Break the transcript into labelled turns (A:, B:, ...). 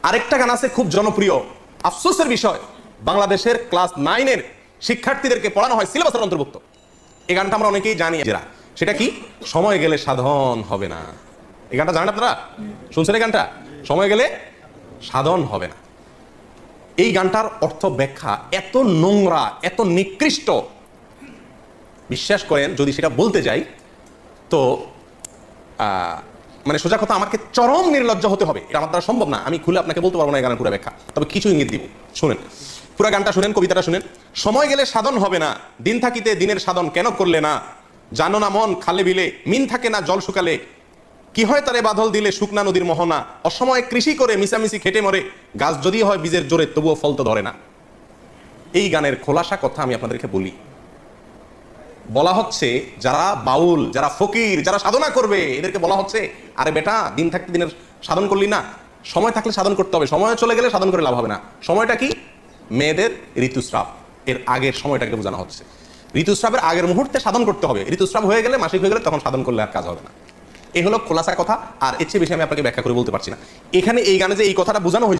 A: আরেকটা গান আছে খুব জনপ্রিয়, আফসোসের বিষয়, বাংলাদেশের ক্লাস 9-এর শিক্ষার্থীদেরকে পড়ানো হয় সিলেবাসের অন্তর্ভুক্ত। এই গানটা আমরা অনেকেই জানি, সেটা কি? সময় গেলে সাধন হবে না। এই গানটা জানেন আপনারা? শুনছেন এই গানটা? সময় গেলে সাধন হবে না। এই গানটার অর্থ ব্যাখ্যা এত নোংরা, এত নিকৃষ্ট, বিশ্বাস করেন যদি সেটা বলতে যাই তো মানে সোজা কথা, আমাকে চরম নির্লজ্জ হতে হবে। এটা আমার দ্বারা সম্ভব না, আমি খুলে আপনাকে বলতে পারবো না এই গানের পুরো ব্যাখ্যা, তবে কিছু ইঙ্গিত দিব। শুনেন পুরো গানটা, শুনেন কবিতাটা শুনেন। সময় গেলে সাধন হবে না, দিন থাকিতে দিনের সাধন কেন করলে না? জানো না মন খালে বিলে মিন থাকে না জল শুকালে, কি হয় তারে বাদল দিলে শুকনা নদীর মোহনা, অসময়ে কৃষি করে মিশামিশি খেটে মরে, গাছ যদি হয় বীজের জোরে তবুও ফল তো ধরে না। এই গানের খোলাসা কথা আমি আপনাদেরকে বলি। বলা হচ্ছে যারা বাউল, যারা ফকির, যারা সাধনা করবে, এদেরকে বলা হচ্ছে আরে বেটা, দিন থাকতে দিনের সাধন করলি না, সময় থাকলে সাধন করতে হবে, সময় চলে গেলে সাধন করে লাভ হবে না। সময়টা কি? মেয়েদের ঋতুস্রাব, এর আগের সময়টাকে বোঝানো হচ্ছে। ঋতুস্রাবের আগের মুহূর্তে সাধন করতে হবে, ঋতুস্রাব হয়ে গেলে, মাসিক হয়ে গেলে তখন সাধন করলে আর কাজ হবে না। এই হলো খোলাসা কথা, আর এর চেয়ে বেশি আমি আপনাকে ব্যাখ্যা করে বলতে পারছি না। এখানে এই গানে যে এই কথাটা বোঝানো হয়েছে